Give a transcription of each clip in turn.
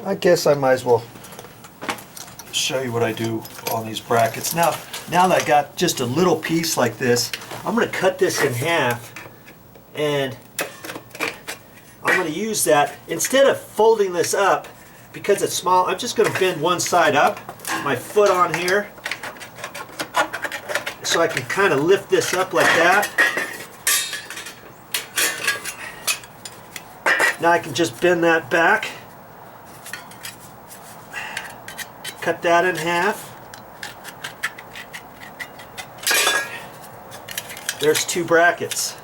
I guess I might as well show you what I do on these brackets. Now that I got just a little piece like this, I'm going to cut this in half, and I'm going to use that. Instead of folding this up, because it's small, I'm just going to bend one side up, my foot on here, so I can kind of lift this up like that. Now I can just bend that back, cut that in half. There's two brackets.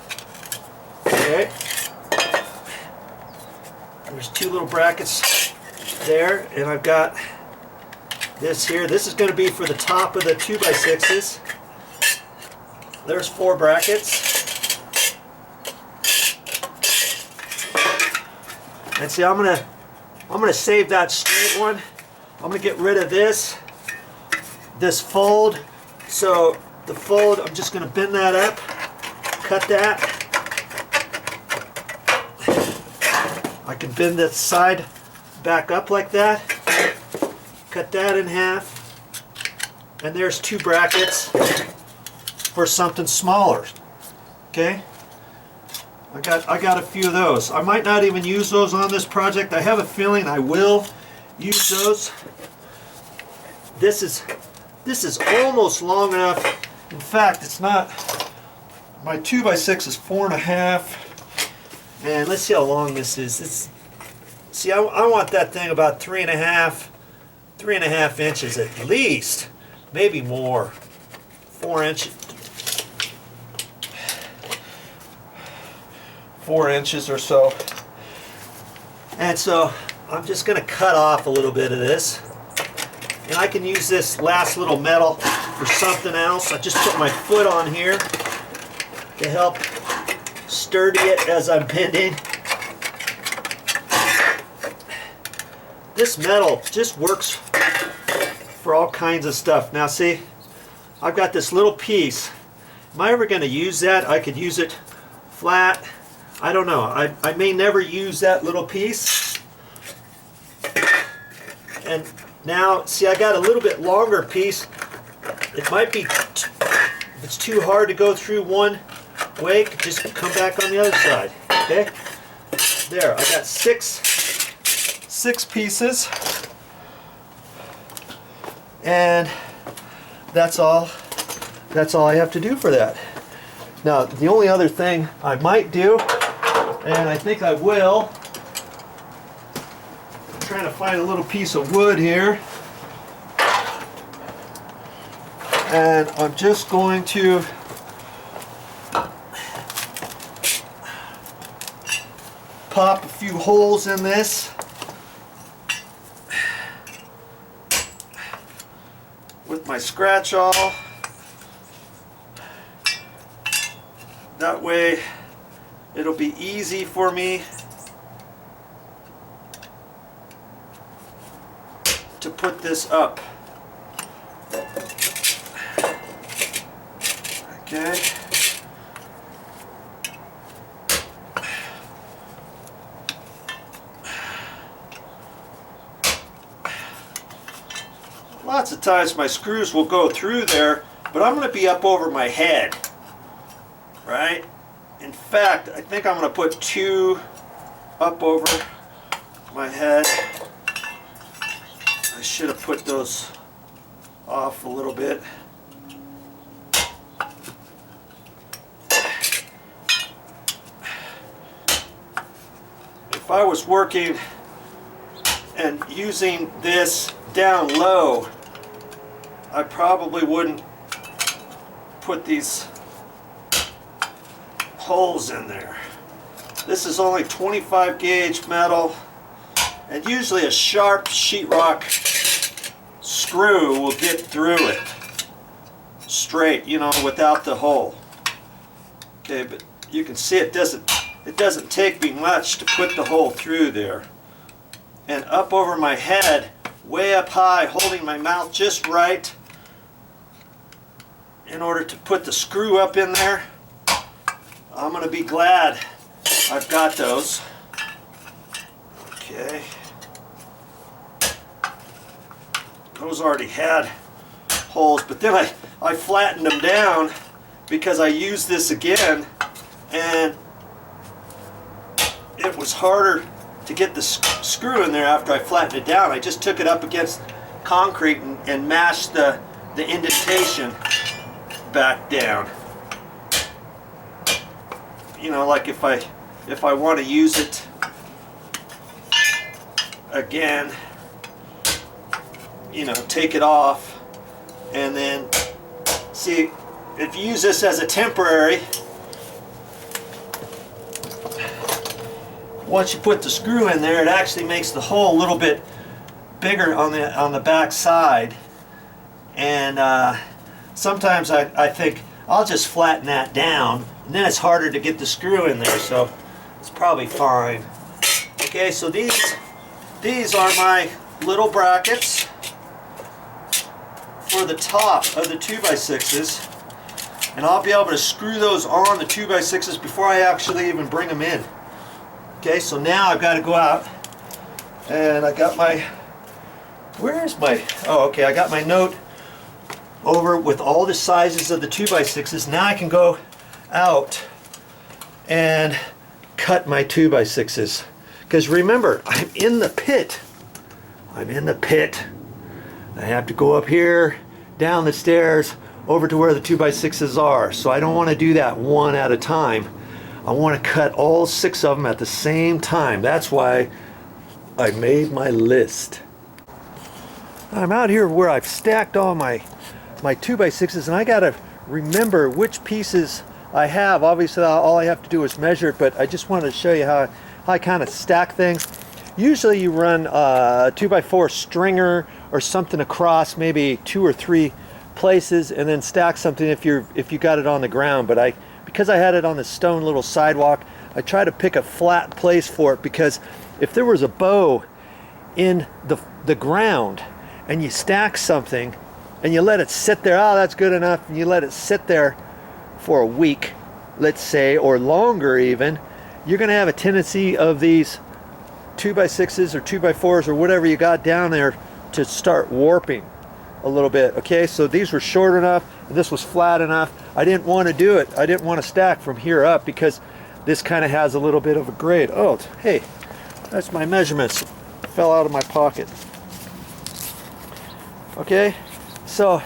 Okay. There's two little brackets there, and I've got this here. This is going to be for the top of the 2x6s. There's 4 brackets. And see, I'm gonna save that straight one. I'm gonna get rid of this fold. So the fold, I'm just gonna bend that up, cut that. I can bend this side back up like that, cut that in half, and there's 2 brackets for something smaller. Okay, I got a few of those. I might not even use those on this project. I have a feeling I will use those. This is almost long enough. In fact, it's not. My 2x6 is 4.5. And let's see how long this is. See, I want that thing about 3.5 inches at least, maybe more. 4 inches. 4 inches or so. And so I'm just going to cut off a little bit of this. And I can use this last little metal for something else. I just put my foot on here to help sturdy it as I'm bending. This metal just works for all kinds of stuff. Now see, I've got this little piece. Am I ever going to use that? I could use it flat. I don't know. I may never use that little piece. And now, see, I got a little bit longer piece. It might be, if it's too hard to go through one way, just come back on the other side. Okay? There, I got six pieces. And that's all I have to do for that. Now, the only other thing I might do, and I think I will, I'm trying to find a little piece of wood here, and I'm just going to pop a few holes in this with my scratch awl. That way it'll be easy for me to put this up. Okay. Lots of times my screws will go through there, but I'm going to be up over my head. Right? In fact, I think I'm going to put 2 up over my head. I should have put those off a little bit. If I was working and using this down low, I probably wouldn't put these holes in there. This is only 25 gauge metal, and usually a sharp sheetrock screw will get through it straight, you know, without the hole. Okay, but you can see it doesn't take me much to put the hole through there. And up over my head, way up high, holding my mouth just right in order to put the screw up in there. I'm going to be glad I've got those. Okay. those already had holes, but then I flattened them down because I used this again, and it was harder to get the screw in there after I flattened it down. I just took it up against concrete and mashed the indentation back down. You know, like if I want to use it again, you know, take it off, and then see, if you use this as a temporary, once you put the screw in there, it actually makes the hole a little bit bigger on the back side. And sometimes I think I'll just flatten that down, and then it's harder to get the screw in there, so it's probably fine. Okay, so these are my little brackets for the top of the 2x6s, and I'll be able to screw those on the 2x6s before I actually even bring them in. Okay, so now I've got to go out, and I got my, where's my, oh okay, I got my note over with all the sizes of the 2x6s. Now I can go out and cut my 2x6s. Because remember, I'm in the pit. I'm in the pit. I have to go up here, down the stairs, over to where the 2x6s are. So I don't want to do that one at a time. I want to cut all 6 of them at the same time. That's why I made my list. I'm out here where I've stacked all my 2x6s, and I got to remember which pieces I have. Obviously all I have to do is measure it, but I just wanted to show you how I kind of stack things. Usually you run a 2x4 stringer or something across maybe 2 or 3 places, and then stack something if you got it on the ground. But because I had it on the stone little sidewalk, I try to pick a flat place for it, because if there was a bow in the ground and you stack something and you let it sit there, oh that's good enough, and you let it sit there for a week, let's say, or longer even, you're going to have a tendency of these 2x6s or 2x4s or whatever you got down there to start warping a little bit. Okay, so these were short enough, and this was flat enough. I didn't want to do it. I didn't want to stack from here up because this kind of has a little bit of a grade. Oh, hey, that's my measurements. Fell out of my pocket. Okay, so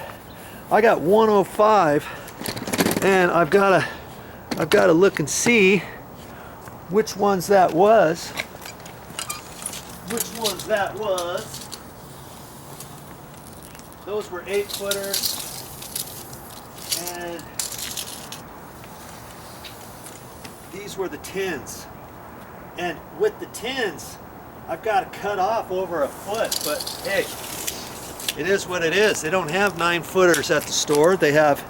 I got 105, and I've got to look and see which ones that was. Those were 8-footers, and these were the 10s. And with the 10s, I've got to cut off over a foot, but hey, it is what it is. They don't have 9-footers at the store. They have,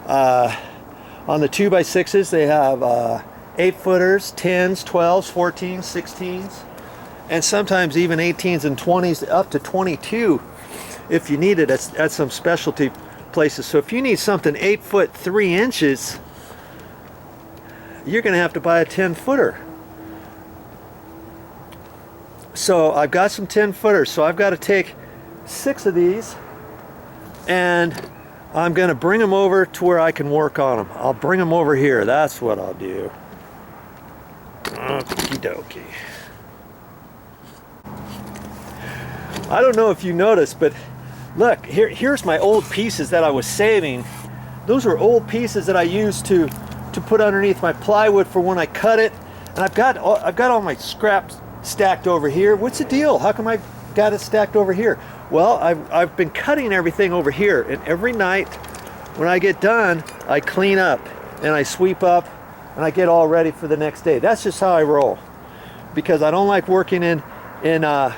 on the 2x6s, they have 8-footers, 10s, 12s, 14s, 16s, and sometimes even 18s and 20s, up to 22 if you need it at some specialty places. So if you need something 8 foot 3 inches, you're going to have to buy a 10-footer. So I've got some 10-footers, so I've got to take 6 of these, and I'm going to bring them over to where I can work on them. I'll bring them over here. That's what I'll do. Okie dokie. I don't know if you noticed, but look, here's my old pieces that I was saving. Those are old pieces that I used to put underneath my plywood for when I cut it. And I've got all my scraps stacked over here. What's the deal? How come I got it stacked over here? Well, I've been cutting everything over here, and every night when I get done, I clean up and I sweep up and I get all ready for the next day. That's just how I roll, because I don't like working in a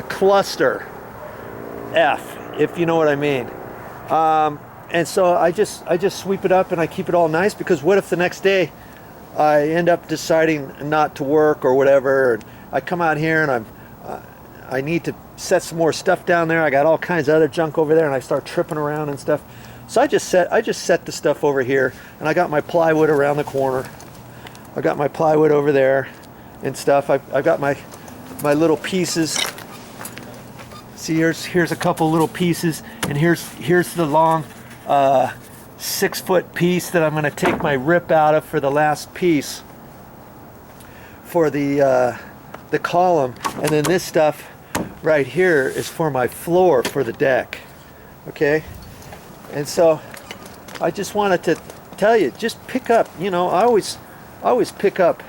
cluster F, if you know what I mean. And so I just sweep it up and I keep it all nice, because what if the next day I end up deciding not to work or whatever, and I come out here and I need to set some more stuff down there. I got all kinds of other junk over there, and I start tripping around and stuff. So I just set the stuff over here, and I got my plywood around the corner. I got my plywood over there and stuff. I've got my little pieces See, here's a couple little pieces, and here's the long 6-foot piece that I'm going to take my rip out of for the last piece for the column, and then this stuff right here is for my floor for the deck. Okay, and so I just wanted to tell you, just pick up. You know, I always pick up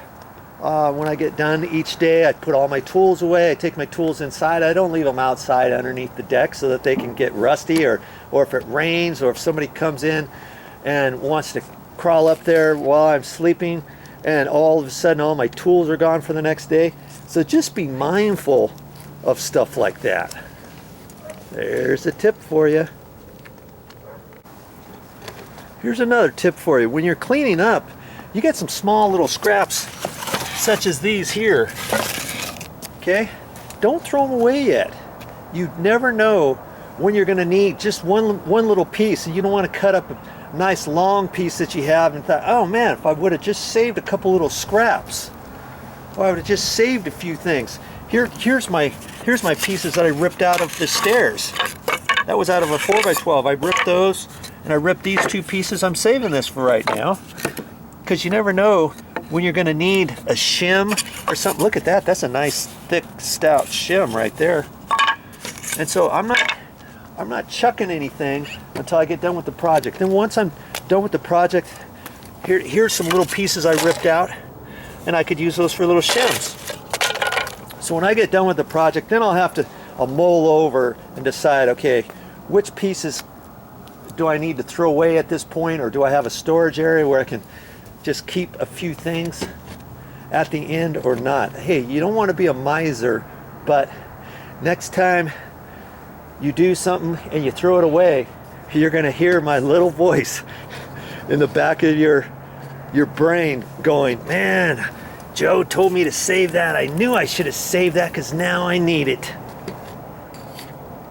when I get done each day. I put all my tools away. I take my tools inside. I don't leave them outside underneath the deck so that they can get rusty, or if it rains, or if somebody comes in and wants to crawl up there while I'm sleeping, and all of a sudden all my tools are gone for the next day. So just be mindful of stuff like that. There's a tip for you. Here's another tip for you. When you're cleaning up, you get some small little scraps such as these here. Okay? Don't throw them away yet. You never know when you're going to need just one little piece, and you don't want to cut up a nice long piece that you have and thought, oh man, if I would have just saved a couple little scraps, or I would have just saved a few things. Here's my pieces that I ripped out of the stairs. That was out of a 4x12. I ripped those, and I ripped these 2 pieces. I'm saving this for right now, because you never know when you're going to need a shim or something. Look at that. That's a nice thick stout shim right there. And so I'm not chucking anything until I get done with the project. Then once I'm done with the project, here's some little pieces I ripped out, and I could use those for little shims. So when I get done with the project, then I'll mull over and decide, okay, which pieces do I need to throw away at this point, or do I have a storage area where I can just keep a few things at the end or not. Hey, you don't want to be a miser, but next time you do something and you throw it away, you're going to hear my little voice in the back of your brain going, man, Joe told me to save that. I knew I should have saved that because now I need it.